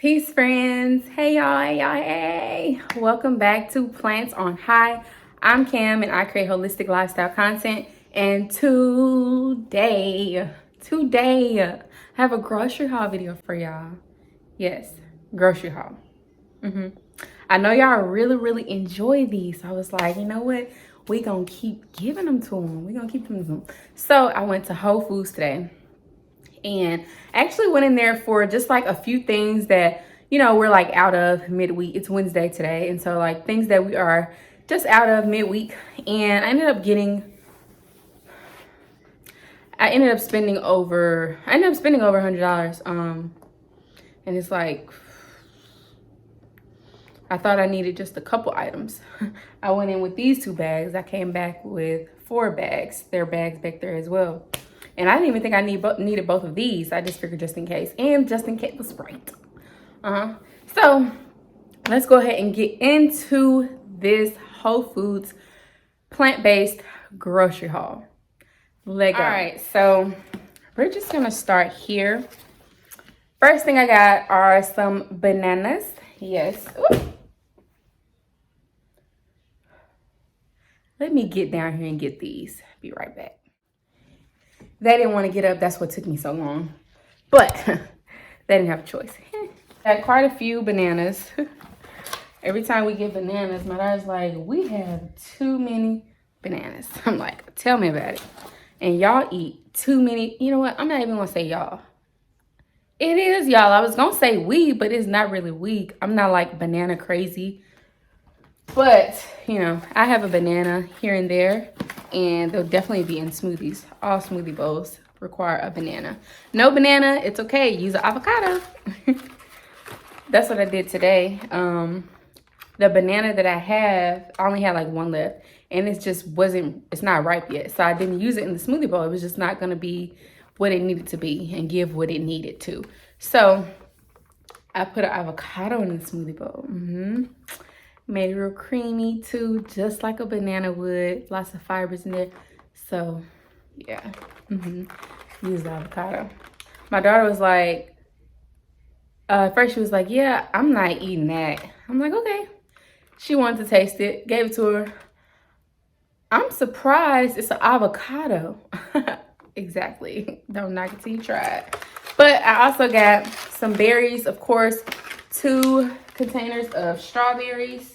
Peace, friends. Hey, y'all. Hey, y'all. Hey. Welcome back to Plants on High. I'm Cam, and I create holistic lifestyle content. And today, I have a grocery haul video for y'all. Yes, grocery haul. I know y'all really enjoy these. So I was like, you know what? We gonna keep giving them to them. We gonna keep them to them. So I went to Whole Foods today. And actually went in there for just like a few things that, you know, we're like out of midweek. It's Wednesday today. And so like things that we are just out of midweek. And I ended up spending over $100. And it's like, I thought I needed just a couple items. I went in with these 2 bags. I came back with 4 bags. There are bags back there as well. And I didn't even think I needed both of these. I just figured just in case. And just in case was Sprite. So let's go ahead and get into this Whole Foods plant-based grocery haul. Let go. All right, so we're just gonna start here. First thing I got are some bananas. Yes. Ooh. Let me get down here and get these. Be right back. They didn't want to get up. That's what took me so long. But they didn't have a choice. Got quite a few bananas. Every time we get bananas, my dad's like, we have too many bananas. I'm like, tell me about it. And y'all eat too many. You know what? I'm not even going to say y'all. It is y'all. I was going to say we, but it's not really we. I'm not like banana crazy. But, you know, I have a banana here and there. And they'll definitely be in smoothies. All smoothie bowls require a banana. No banana, it's okay. Use an avocado. That's what I did today. The banana that I have, I only had like 1 left. And it's not ripe yet. So I didn't use it in the smoothie bowl. It was just not going to be what it needed to be and give what it needed to. So I put an avocado in the smoothie bowl. Made it real creamy too, just like a banana would. Lots of fibers in there. So yeah, use the avocado. My daughter was like, first she was like, yeah, I'm not eating that. I'm like, okay. She wanted to taste it, gave it to her. I'm surprised it's an avocado. Exactly. Don't knock it till you try it. But I also got some berries, of course, 2 containers of strawberries.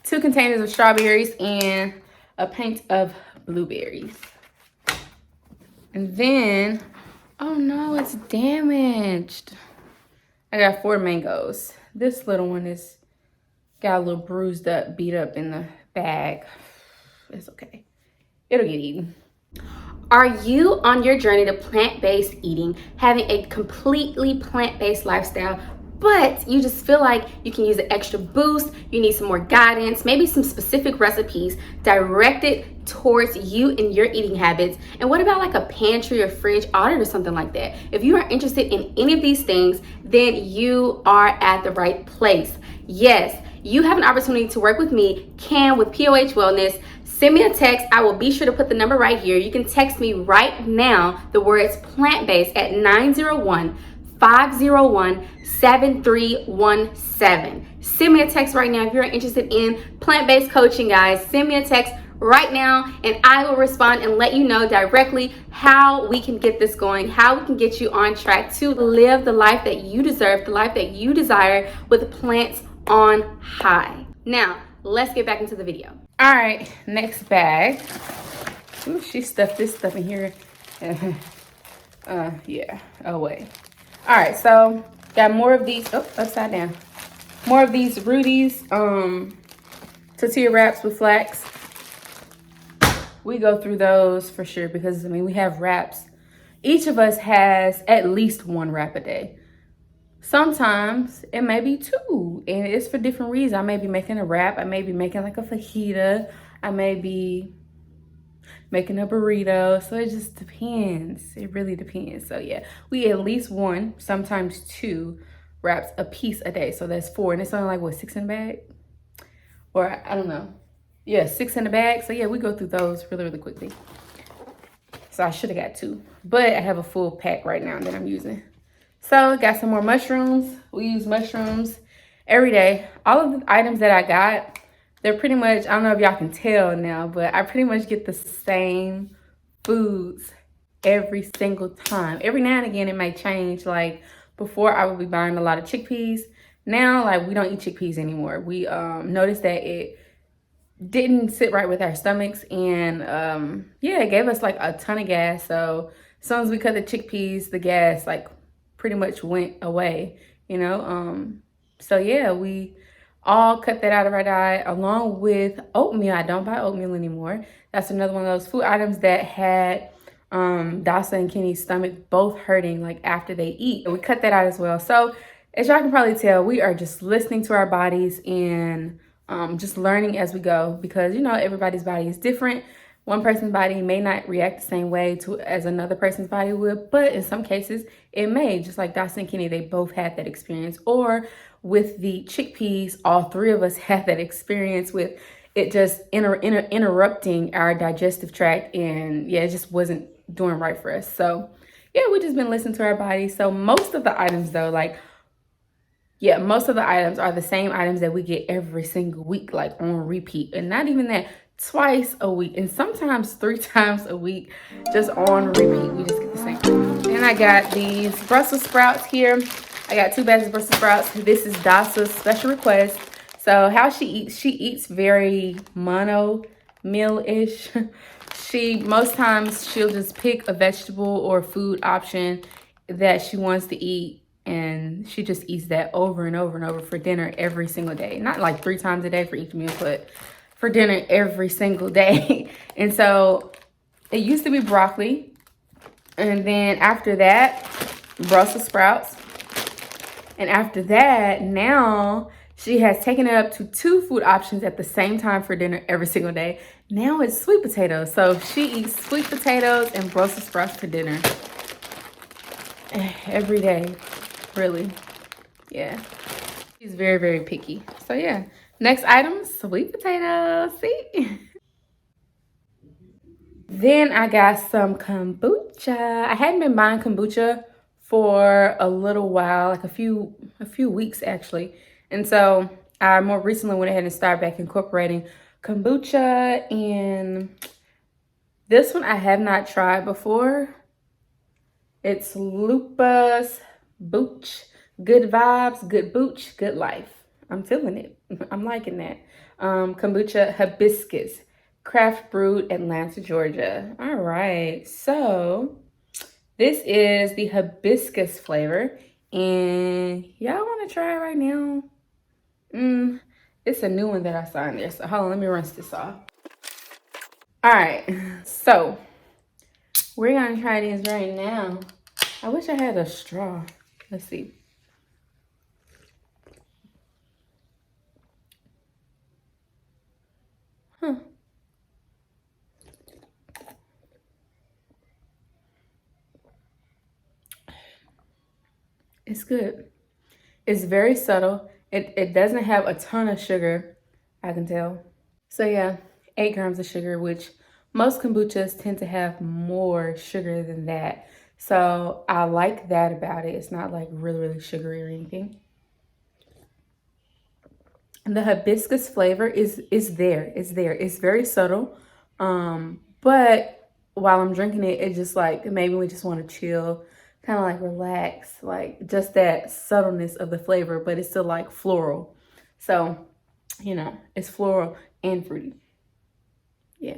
2 containers of strawberries and a pint of blueberries. And then, oh no, it's damaged. I got 4 mangoes. This little one is got a little bruised up, beat up in the bag. It's okay. It'll get eaten. Are you on your journey to plant-based eating, having a completely plant-based lifestyle, but you just feel like you can use an extra boost, you need some more guidance, maybe some specific recipes directed towards you and your eating habits? And what about like a pantry or fridge audit or something like that? If you are interested in any of these things, then you are at the right place. Yes, you have an opportunity to work with me, Cam, with POH Wellness. Send me a text. I will be sure to put the number right here. You can text me right now the words plant-based at 901-501-7317. Send me a text right now if you're interested in plant-based coaching, guys. Send me a text right now and I will respond and let you know directly how we can get this going, how we can get you on track to live the life that you deserve, the life that you desire with Plants on High. Now, let's get back into the video. All right, next bag. Ooh, she stuffed this stuff in here. Yeah, oh wait. All right, so got more of these, upside down. More of these Rudy's tortilla wraps with flax. We go through those for sure because, I mean, we have wraps. Each of us has at least 1 wrap a day. Sometimes it may be 2, and it's for different reasons. I may be making a wrap. I may be making like a fajita. I may be making a burrito. So it just depends. It really depends. So yeah, we at least 1, sometimes 2 wraps a piece a day. So that's 4, and it's only like, what, 6 in a bag? Or I don't know. Yeah, 6 in a bag. So yeah, we go through those really quickly. So I should have got 2, but I have a full pack right now that I'm using. So got some more mushrooms. We use mushrooms every day. All of the items that I got, they're pretty much, I don't know if y'all can tell now, but I pretty much get the same foods every single time. Every now and again, it may change. Like before, I would be buying a lot of chickpeas. Now, like we don't eat chickpeas anymore. We noticed that it didn't sit right with our stomachs, and yeah, it gave us like a ton of gas. So as soon as we cut the chickpeas, the gas like pretty much went away, you know. So yeah, we all cut that out of our diet along with oatmeal. I don't buy oatmeal anymore. That's another one of those food items that had Dasa and Kenny's stomach both hurting like after they eat. We cut that out as well. So as y'all can probably tell, we are just listening to our bodies and just learning as we go, because you know everybody's body is different. One person's body may not react the same way to as another person's body would, but in some cases it may. Just like Dawson and Kenny, they both had that experience. Or with the chickpeas, all three of us had that experience with it just interrupting our digestive tract, and yeah, it just wasn't doing right for us. So yeah, we just been listening to our body. So most of the items though, like yeah, most of the items are the same items that we get every single week, like on repeat. And not even that, twice a week. And sometimes 3 times a week, just on repeat. We just get the same thing. And I got these Brussels sprouts here. I got 2 bags of Brussels sprouts. This is Dasa's special request. So how she eats very mono meal-ish. Most times she'll just pick a vegetable or food option that she wants to eat, and she just eats that over and over and over for dinner every single day. Not like 3 times a day for each meal, but for dinner every single day. And so it used to be broccoli, and then after that, Brussels sprouts. And after that, now she has taken it up to 2 food options at the same time for dinner every single day. Now it's sweet potatoes. So she eats sweet potatoes and Brussels sprouts for dinner every day, really. Yeah, she's very, very picky. So yeah, next item, sweet potatoes. See? Then I got some kombucha. I hadn't been buying kombucha for a little while, like a few weeks actually. And so I more recently went ahead and started back incorporating kombucha. And this one I have not tried before. It's lupus booch, good vibes, good booch, good life. I'm feeling it. I'm liking that. Kombucha hibiscus, craft brewed, Atlanta, Georgia. All right, so this is the hibiscus flavor, and y'all want to try it right now? It's a new one that I saw in there. So hold on, let me rinse this off. All right, so we're gonna try these right now. I wish I had a straw. Let's see. Huh. It's good. It's very subtle. It doesn't have a ton of sugar, I can tell. So yeah, 8 grams of sugar, which most kombuchas tend to have more sugar than that. So I like that about it. It's not like really, really sugary or anything. And the hibiscus flavor is there. It's there. It's very subtle. But while I'm drinking it, it just like, it made me just want to chill, kind of like relax, like just that subtleness of the flavor, but it's still like floral. So, you know, it's floral and fruity. Yeah.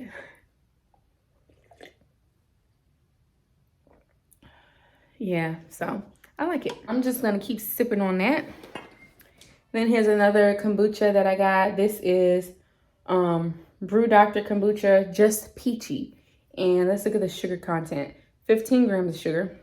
Yeah, so I like it. I'm just gonna keep sipping on that. Then here's another kombucha that I got. This is Brew Doctor Kombucha, just peachy. And let's look at the sugar content. 15 grams of sugar.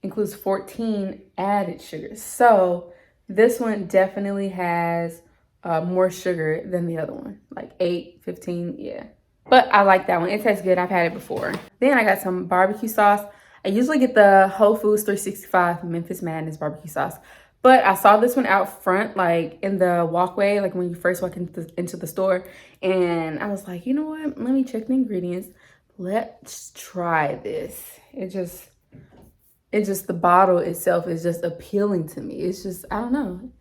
Includes 14 added sugars. So this one definitely has more sugar than the other one. Like 8, 15, yeah. But I like that one. It tastes good. I've had it before. Then I got some barbecue sauce. I usually get the Whole Foods 365 Memphis Madness barbecue sauce. But I saw this one out front, like in the walkway, like when you first walk into the store. And I was like, you know what? Let me check the ingredients. Let's try this. It just it's just the bottle itself is just appealing to me. It's just, I don't know.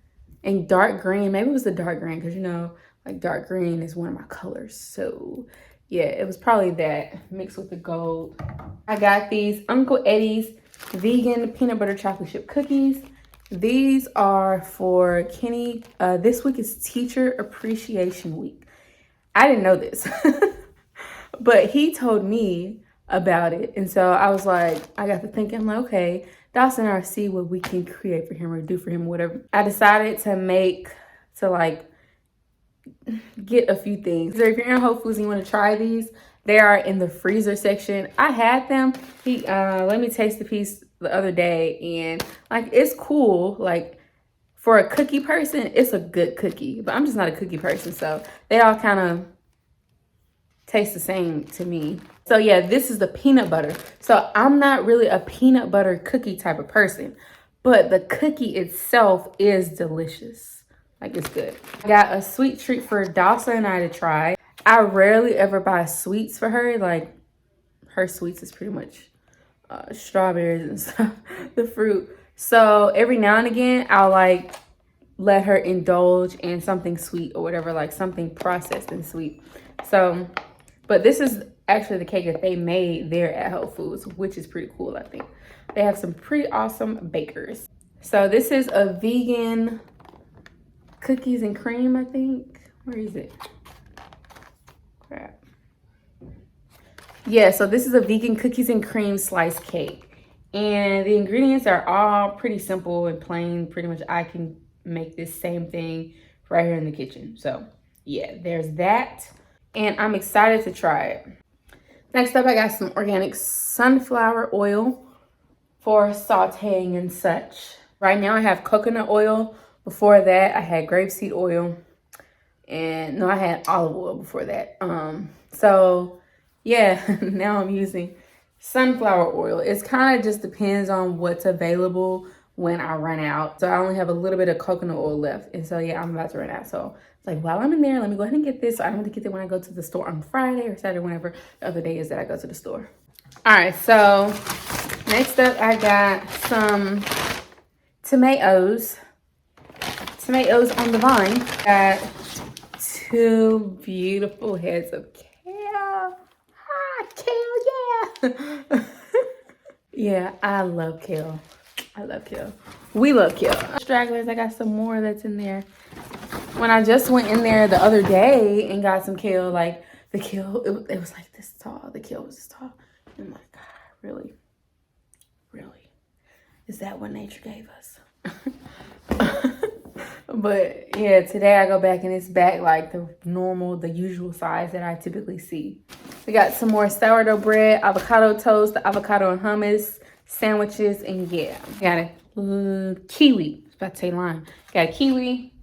And dark green, maybe it was the dark green because, you know, like dark green is one of my colors. So yeah, it was probably that mixed with the gold. I got these Uncle Eddie's vegan peanut butter chocolate chip cookies. These are for Kenny. This week is Teacher Appreciation Week. I didn't know this, but he told me about it. And so I was like, I got to thinking, I'm like, okay, Dawson and I see what we can create for him or do for him, whatever. I decided to like get a few things. So if you're in Whole Foods and you want to try these, they are in the freezer section. I had them. He let me taste a piece the other day, and like it's cool. Like for a cookie person, it's a good cookie, but I'm just not a cookie person, so they all kind of taste the same to me. So yeah, this is the peanut butter. So I'm not really a peanut butter cookie type of person, but the cookie itself is delicious. Like it's good. I got a sweet treat for Dawson and I to try. I rarely ever buy sweets for her. Like her sweets is pretty much strawberries and stuff, the fruit. So every now and again, I'll like let her indulge in something sweet or whatever, like something processed and sweet. So, but this is actually the cake that they made there at Whole Foods, which is pretty cool, I think. They have some pretty awesome bakers. So this is a vegan cookies and cream, I think. Where is it? Crap. Yeah, so this is a vegan cookies and cream slice cake. And the ingredients are all pretty simple and plain. Pretty much I can make this same thing right here in the kitchen. So yeah, there's that. And I'm excited to try it. Next up, I got some organic sunflower oil for sauteing and such. Right now I have coconut oil. Before that, I had grapeseed oil. And no, I had olive oil before that. So yeah, now I'm using sunflower oil. It's kind of just depends on what's available when I run out. So I only have a little bit of coconut oil left. And so yeah, I'm about to run out. So it's like, while I'm in there, let me go ahead and get this. So I don't have to get it when I go to the store on Friday or Saturday, whenever the other day is that I go to the store. All right, so next up I got some tomatoes. Tomatoes on the vine. Got 2 beautiful heads of kale. Ah, kale, yeah. Yeah, I love kale. I love kale. We love kale. Stragglers, I got some more that's in there. When I just went in there the other day and got some kale, like the kale, it was like this tall. The kale was this tall. I'm like, God, really? Really? Is that what nature gave us? But yeah, today I go back and it's back like the usual size that I typically see. We got some more sourdough bread, avocado toast, the avocado and hummus sandwiches, and yeah, got a kiwi. I was about to say lime. Got a kiwi,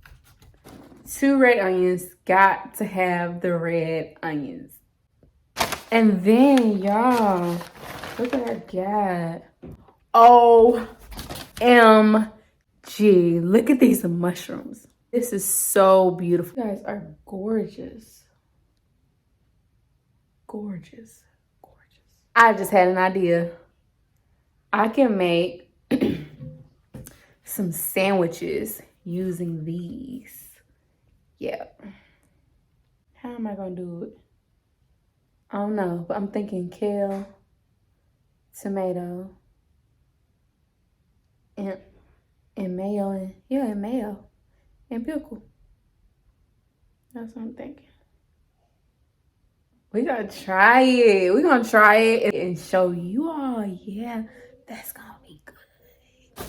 2 red onions. Got to have the red onions. And then y'all, look what I got. OMG, look at these mushrooms. This is so beautiful. You guys are gorgeous. Gorgeous. Gorgeous. I just had an idea. I can make some sandwiches using these. Yeah. How am I gonna do it? I don't know, but I'm thinking kale, tomato, and mayo, and mayo, and pickle. That's what I'm thinking. We gonna try it. We're gonna try it and show you all. Yeah, that's gonna be good.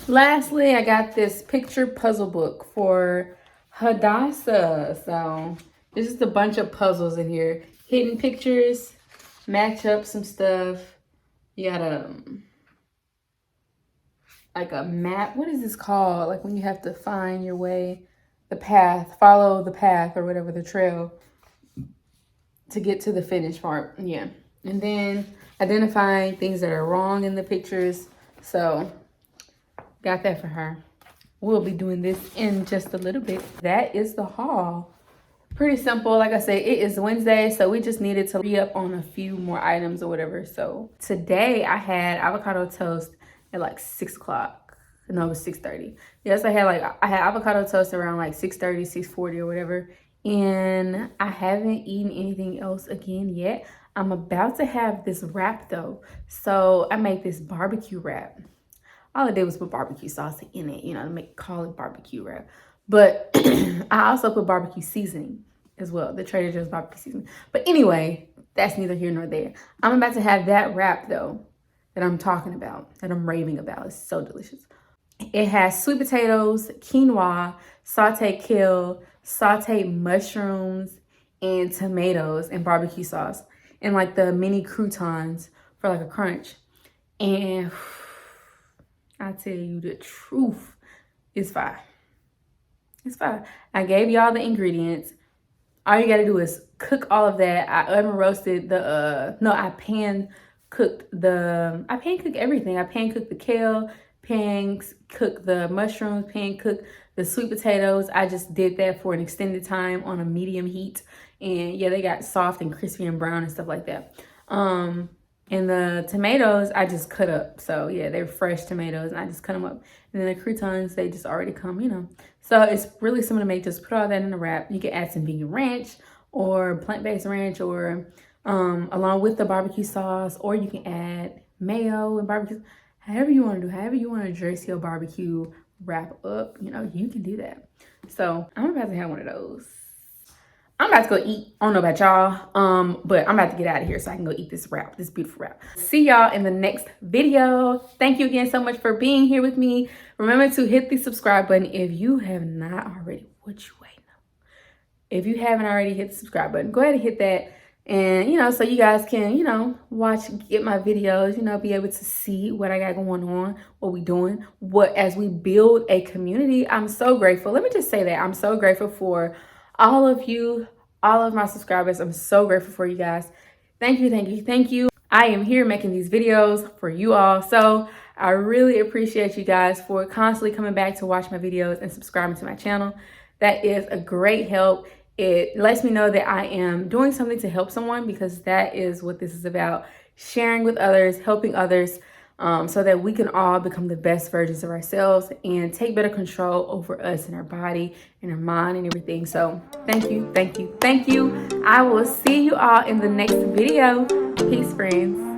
Lastly, I got this picture puzzle book for Hadassah. So this is a bunch of puzzles in here. Hidden pictures, match up some stuff. You got like a map. What is this called? Like when you have to find your way, the path, follow the path or whatever, the trail to get to the finish part. Yeah. And then identifying things that are wrong in the pictures. So got that for her. We'll be doing this in just a little bit. That is the haul. Pretty simple. Like I said, it is Wednesday, so we just needed to re-up on a few more items or whatever. So today I had avocado toast at like 6 o'clock. No, it was 6:30. Yes, I had avocado toast around like 6:30, 6:40 or whatever. And I haven't eaten anything else again yet. I'm about to have this wrap though. So I made this barbecue wrap. All I did was put barbecue sauce in it, you know, to call it barbecue wrap. But I also put barbecue seasoning as well, the Trader Joe's barbecue seasoning. But anyway, that's neither here nor there. I'm about to have that wrap though, that I'm talking about, that I'm raving about. It's so delicious. It has sweet potatoes, quinoa, sauteed kale, sauteed mushrooms, and tomatoes and barbecue sauce. And like the mini croutons for like a crunch. And I tell you the truth, it's fire. It's fire. I gave y'all the ingredients. All you gotta do is cook all of that. I oven roasted I pan cooked everything. I pan cooked the kale, pan cooked the mushrooms, pan cooked the sweet potatoes. I just did that for an extended time on a medium heat. And yeah, they got soft and crispy and brown and stuff like that. And the tomatoes, I just cut up. So yeah, they're fresh tomatoes and I just cut them up. And then the croutons, they just already come, you know. So it's really simple to make. Just put all that in a wrap. You can add some vegan ranch or plant-based ranch or along with the barbecue sauce, or you can add mayo and barbecue. However you want to do, however you want to dress your barbecue wrap up, you know, you can do that. So I'm about to have one of those. I'm about to go eat. I don't know about y'all, but I'm about to get out of here so I can go eat this wrap, this beautiful wrap. See y'all in the next video. Thank you again so much for being here with me. Remember to hit the subscribe button if you have not already. What you waiting on? If you haven't already hit the subscribe button, go ahead and hit that. And, you know, so you guys can, you know, get my videos, you know, be able to see what I got going on, what we doing, as we build a community. I'm so grateful. Let me just say that I'm so grateful for all of you, all of my subscribers. I'm so grateful for you guys. Thank you, thank you, thank you. I am here making these videos for you all. So I really appreciate you guys for constantly coming back to watch my videos and subscribing to my channel. That is a great help. It lets me know that I am doing something to help someone, because that is what this is about. Sharing with others, helping others, so that we can all become the best versions of ourselves and take better control over us and our body and our mind and everything. So thank you, thank you, thank you. I will see you all in the next video. Peace, friends.